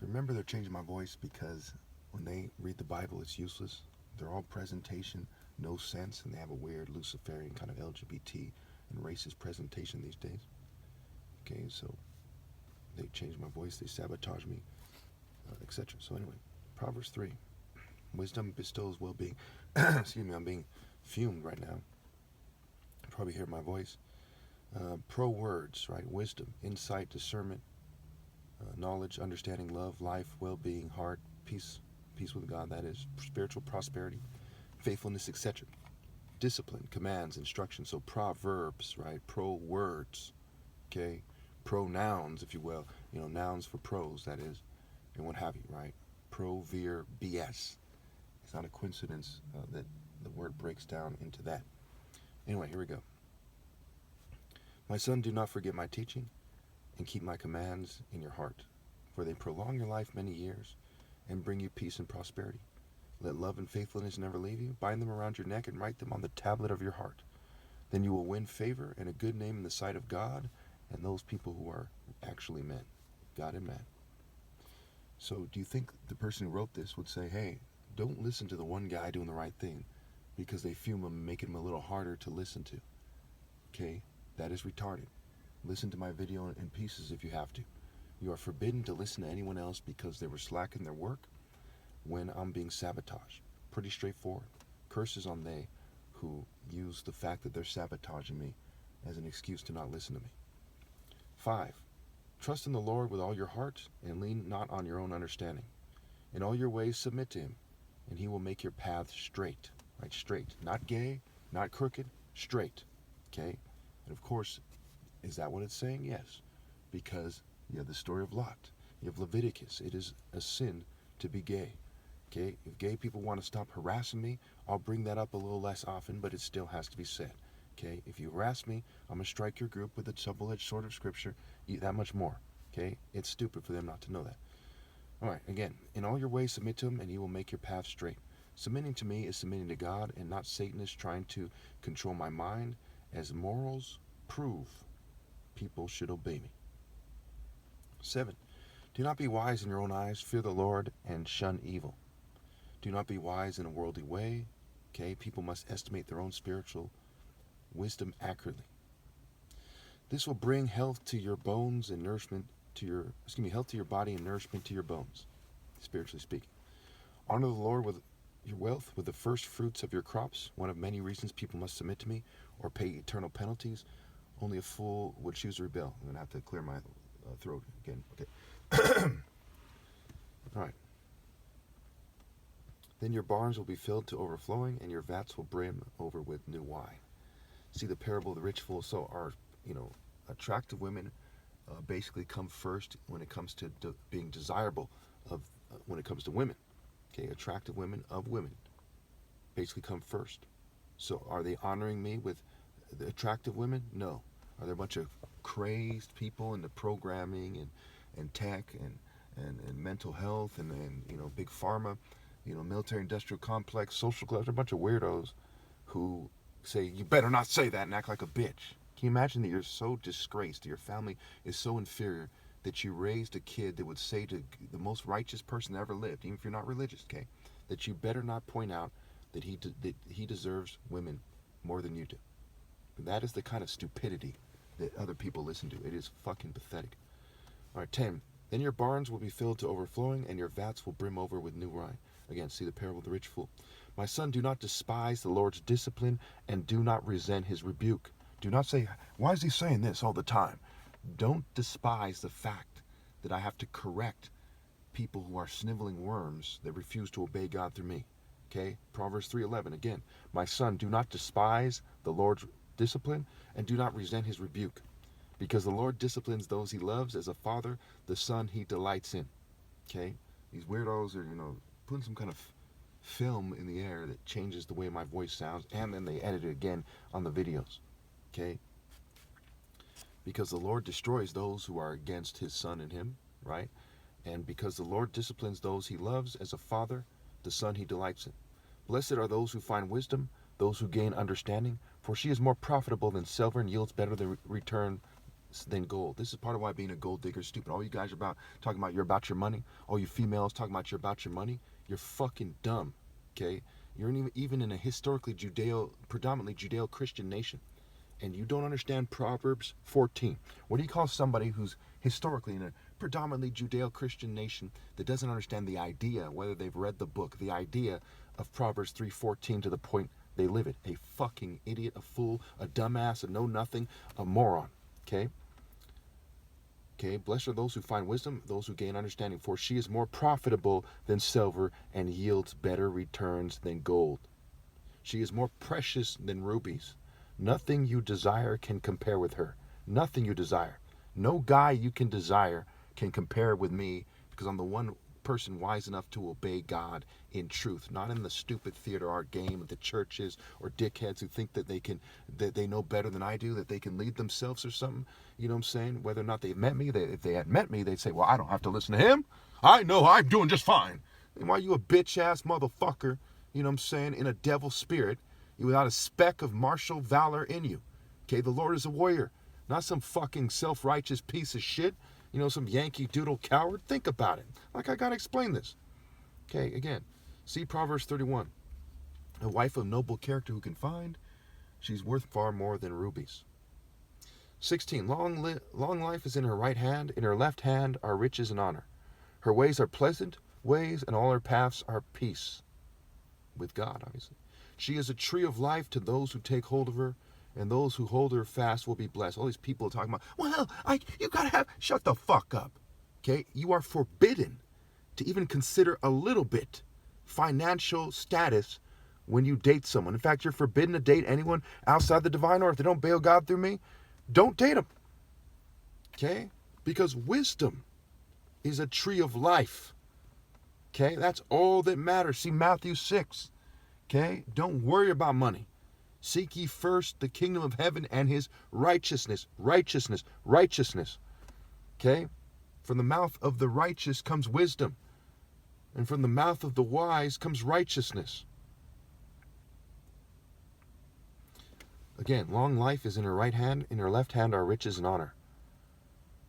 Remember, they're changing my voice because when they read the Bible, it's useless. They're all presentation, no sense, and they have a weird Luciferian kind of LGBT and racist presentation these days. Okay, so they change my voice, they sabotage me, etc. So anyway, Proverbs 3. Wisdom bestows well-being. Excuse me, I'm being fumed right now. You probably hear my voice. Pro words, right? Wisdom, insight, discernment, knowledge, understanding, love, life, well-being, heart, peace with God, that is, spiritual prosperity, faithfulness, etc. Discipline, commands, instruction. So proverbs, right? Pro words, okay? Pronouns, if you will. Nouns for pros, that is, and what have you, right? Proverbs. It's not a coincidence that the word breaks down into that. Anyway, here we go. My son, do not forget my teaching, and keep my commands in your heart, for they prolong your life many years and bring you peace and prosperity. Let love and faithfulness never leave you. Bind them around your neck and write them on the tablet of your heart. Then you will win favor and a good name in the sight of God and those people who are actually men, God and man. So do you think the person who wrote this would say, hey, don't listen to the one guy doing the right thing because they fume him and make him a little harder to listen to? Okay, that is retarded. Listen to my video in pieces if you have to. You are forbidden to listen to anyone else because they were slack in their work when I'm being sabotaged. Pretty straightforward. Curses on they who use the fact that they're sabotaging me as an excuse to not listen to me. 5. Trust in the Lord with all your heart and lean not on your own understanding. In all your ways submit to him, and he will make your path straight. Right, straight. Not gay, not crooked, straight. Okay? And of course, is that what it's saying? Yes. Because you have the story of Lot. You have Leviticus. It is a sin to be gay. Okay? If gay people want to stop harassing me, I'll bring that up a little less often, but it still has to be said. Okay? If you harass me, I'm going to strike your group with a double-edged sword of Scripture that much more. Okay? It's stupid for them not to know that. All right, again, in all your ways submit to him, and he will make your path straight. Submitting to me is submitting to God, and not Satanists trying to control my mind, as morals prove people should obey me. 7. Do not be wise in your own eyes. Fear the Lord and shun evil. Do not be wise in a worldly way. Okay, people must estimate their own spiritual wisdom accurately. This will bring health to your bones and nourishment to your, health to your body and nourishment to your bones, spiritually speaking. Honor the Lord with your wealth, with the first fruits of your crops. One of many reasons people must submit to me or pay eternal penalties. Only a fool would choose to rebel. I'm going to have to clear my throat again. Okay. All right. Then your barns will be filled to overflowing, and your vats will brim over with new wine. See the parable of the rich fool. So our, attractive women basically come first when it comes to being desirable of when it comes to women. Okay, attractive women of women basically come first. So are they honoring me with the attractive women? No. Are there a bunch of crazed people into programming and tech and mental health and big pharma, military industrial complex, social clubs, a bunch of weirdos who say, you better not say that and act like a bitch. Can you imagine that you're so disgraced, your family is so inferior that you raised a kid that would say to the most righteous person that ever lived, even if you're not religious, okay, that you better not point out that he deserves women more than you do. That is the kind of stupidity that other people listen to. It is fucking pathetic. All right, 10. Then your barns will be filled to overflowing, and your vats will brim over with new wine. Again, see the parable of the rich fool. My son, do not despise the Lord's discipline, and do not resent his rebuke. Do not say, why is he saying this all the time? Don't despise the fact that I have to correct people who are sniveling worms that refuse to obey God through me. Okay? Proverbs 3:11. Again, my son, do not despise the Lord's discipline, and do not resent his rebuke. Because the Lord disciplines those he loves as a father, the son he delights in. Okay? These weirdos are, putting some kind of film in the air that changes the way my voice sounds, and then they edit it again on the videos. Okay? Because the Lord destroys those who are against his son and him, right? And because the Lord disciplines those he loves as a father, the son he delights in. Blessed are those who find wisdom, those who gain understanding, for she is more profitable than silver and yields better than return than gold. This is part of why being a gold digger is stupid. All you guys are about talking about you're about your money. All you females talking about you're about your money. You're fucking dumb. Okay? You're even in a historically predominantly Judeo-Christian nation. And you don't understand Proverbs 14. What do you call somebody who's historically in a predominantly Judeo-Christian nation that doesn't understand the idea, whether they've read the book, the idea of Proverbs 3:14 to the point they live it? A fucking idiot, a fool, a dumbass, a know-nothing, a moron. Okay? Okay, blessed are those who find wisdom, those who gain understanding, for she is more profitable than silver and yields better returns than gold. She is more precious than rubies. Nothing you desire can compare with her. Nothing you desire. No guy you can desire can compare with me, because I'm the one person wise enough to obey God in truth, not in the stupid theater art game of the churches or dickheads who think that they know better than I do, that they can lead themselves or something. You know what I'm saying? Whether or not they've met me, if they had met me, they'd say, well, I don't have to listen to him. I know I'm doing just fine. And why are you a bitch-ass motherfucker, you know what I'm saying, in a devil spirit, without a speck of martial valor in you? Okay, the Lord is a warrior, not some fucking self-righteous piece of shit, you know, some Yankee Doodle coward. Think about it. Like, I gotta explain this. Okay, again, see Proverbs 31. A wife of noble character who can find, she's worth far more than rubies. 16. Long life is in her right hand, in her left hand are riches and honor. Her ways are pleasant ways, and all her paths are peace. With God, obviously. She is a tree of life to those who take hold of her, and those who hold her fast will be blessed. All these people are talking about, well, you gotta have, shut the fuck up. Okay? You are forbidden to even consider a little bit financial status when you date someone. In fact, you're forbidden to date anyone outside the divine order. If they don't bail God through me, don't date them. Okay? Because wisdom is a tree of life. Okay? That's all that matters. See Matthew 6. Okay? Don't worry about money. Seek ye first the kingdom of heaven and his righteousness. Righteousness. Righteousness. Okay? From the mouth of the righteous comes wisdom. And from the mouth of the wise comes righteousness. Again, long life is in her right hand, in her left hand are riches and honor.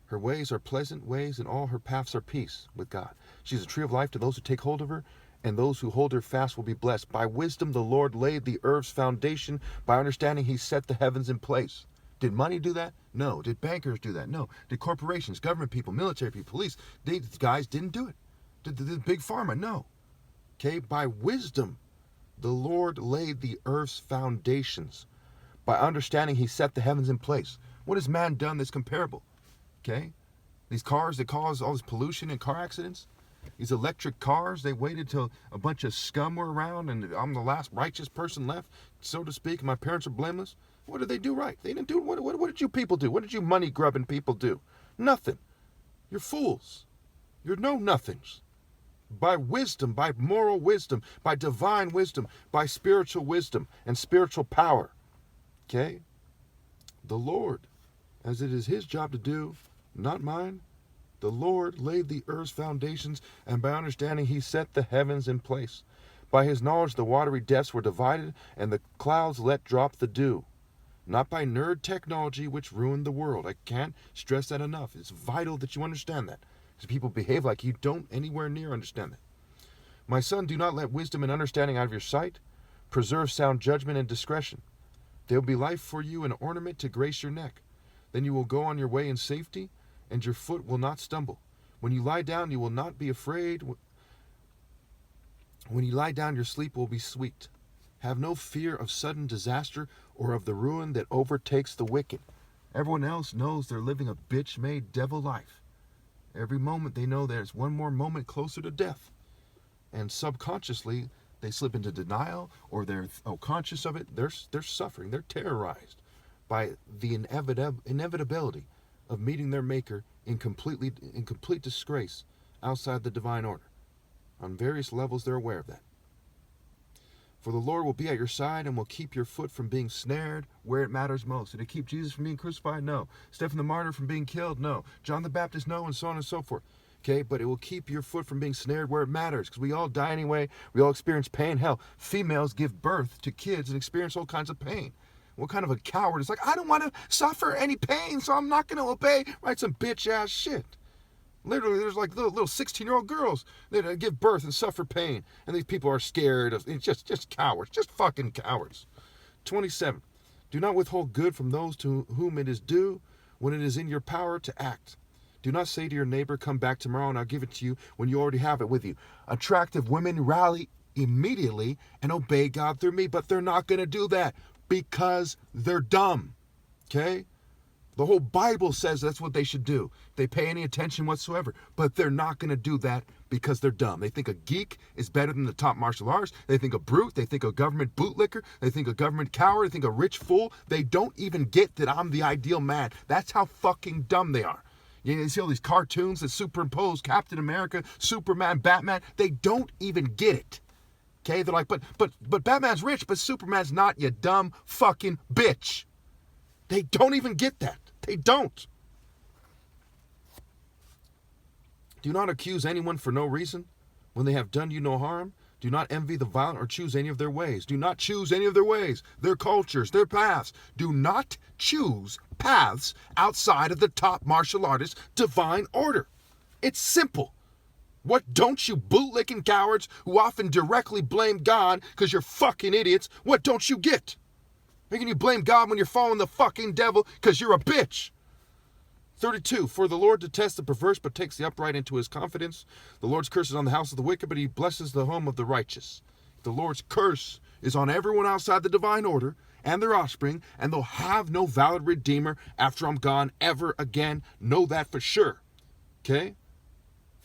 Her ways are pleasant ways, and all her paths are peace with God. She is a tree of life to those who take hold of her, and those who hold her fast will be blessed. By wisdom the Lord laid the earth's foundation. By understanding he set the heavens in place. Did money do that? No. Did bankers do that? No. Did corporations, government people, military people, police, these guys didn't do it. Did big pharma? No. Okay? By wisdom the Lord laid the earth's foundations. By understanding he set the heavens in place. What has man done that's comparable? Okay? These cars that cause all this pollution and car accidents, these electric cars, they waited till a bunch of scum were around and I'm the last righteous person left, so to speak, and my parents are blameless. What did they do right? They didn't do, what did you people do? What did you money grubbing people do? Nothing. You're fools. You're know-nothings. By wisdom, by moral wisdom, by divine wisdom, by spiritual wisdom and spiritual power. Okay? The Lord, as it is his job to do, not mine, the Lord laid the earth's foundations, and by understanding he set the heavens in place. By his knowledge the watery depths were divided, and the clouds let drop the dew. Not by nerd technology which ruined the world. I can't stress that enough. It's vital that you understand that. Because people behave like you don't anywhere near understand that. My son, do not let wisdom and understanding out of your sight. Preserve sound judgment and discretion. There will be life for you, an ornament to grace your neck. Then you will go on your way in safety, and your foot will not stumble. When you lie down, you will not be afraid. When you lie down, your sleep will be sweet. Have no fear of sudden disaster or of the ruin that overtakes the wicked. Everyone else knows they're living a bitch-made devil life. Every moment they know there's one more moment closer to death. And subconsciously, they slip into denial, or they're conscious of it. They're suffering. They're terrorized by the inevitability of meeting their maker in complete disgrace outside the divine order. On various levels, they're aware of that. For the Lord will be at your side and will keep your foot from being snared where it matters most. Did it keep Jesus from being crucified? No. Stephen the martyr from being killed? No. John the Baptist? No, and so on and so forth. Okay, but it will keep your foot from being snared where it matters, because we all die anyway. We all experience pain. Hell, females give birth to kids and experience all kinds of pain. What kind of a coward is like, I don't want to suffer any pain, so I'm not going to obey. Right? Some bitch ass shit. Literally, there's like little 16-year-old girls that give birth and suffer pain. And these people are scared of, just cowards, just fucking cowards. 27. Do not withhold good from those to whom it is due when it is in your power to act. Do not say to your neighbor, come back tomorrow and I'll give it to you when you already have it with you. Attractive women rally immediately and obey God through me, but they're not going to do that because they're dumb. Okay? The whole Bible says that's what they should do. They pay any attention whatsoever, but they're not going to do that because they're dumb. They think a geek is better than the top martial arts. They think a brute. They think a government bootlicker. They think a government coward. They think a rich fool. They don't even get that I'm the ideal man. That's how fucking dumb they are. You see all these cartoons that superimpose Captain America, Superman, Batman. They don't even get it. Okay? They're like, but Batman's rich, but Superman's not, you dumb fucking bitch. They don't even get that. They don't. Do not accuse anyone for no reason when they have done you no harm. Do not envy the violent or choose any of their ways. Do not choose any of their ways, their cultures, their paths. Do not choose paths outside of the top martial artist divine order. It's simple. What don't you bootlicking cowards who often directly blame God because you're fucking idiots, what don't you get? How can you blame God when you're following the fucking devil because you're a bitch? 32, for the Lord detests the perverse, but takes the upright into his confidence. The Lord's curse is on the house of the wicked, but he blesses the home of the righteous. The Lord's curse is on everyone outside the divine order and their offspring, and they'll have no valid redeemer after I'm gone ever again. Know that for sure. Okay?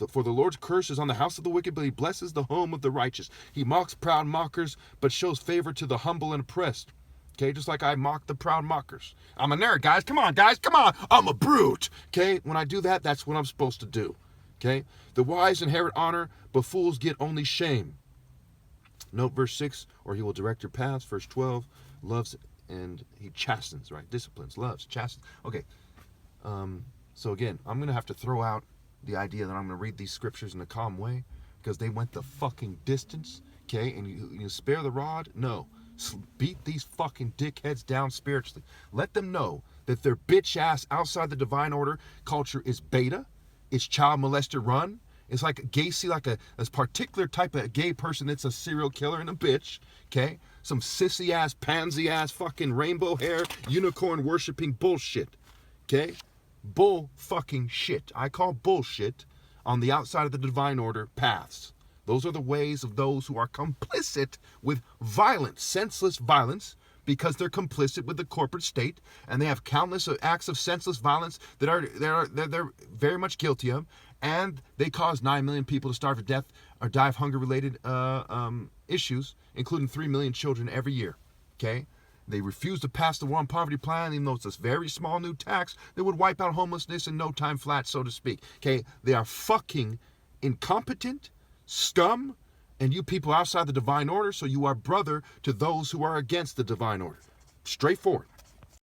For the Lord's curse is on the house of the wicked, but he blesses the home of the righteous. He mocks proud mockers, but shows favor to the humble and oppressed. Okay, just like I mock the proud mockers. I'm a nerd, guys. Come on, guys. Come on. I'm a brute. Okay, when I do that, that's what I'm supposed to do. Okay, the wise inherit honor, but fools get only shame. Note verse 6, or he will direct your paths. Verse 12, loves and he chastens, right? Disciplines, loves, chastens. Okay, so again, I'm going to have to throw out the idea that I'm going to read these scriptures in a calm way because they went the fucking distance. Okay, and you spare the rod? No. Beat these fucking dickheads down spiritually. Let them know that their bitch ass outside the divine order culture is beta. It's child molester run. It's like a Gacy, like a particular type of gay person that's a serial killer and a bitch. Okay? Some sissy ass, pansy ass, fucking rainbow hair, unicorn worshipping bullshit. Okay? Bull fucking shit. I call bullshit on the outside of the divine order paths. Those are the ways of those who are complicit with violence, senseless violence, because they're complicit with the corporate state, and they have countless acts of senseless violence that they're very much guilty of, and they cause 9 million people to starve to death or die of hunger-related issues, including 3 million children every year. Okay, they refuse to pass the war on poverty plan, even though it's a very small new tax that would wipe out homelessness in no time flat, so to speak. Okay, they are fucking incompetent scum, and you people outside the divine order, so you are brother to those who are against the divine order. Straightforward.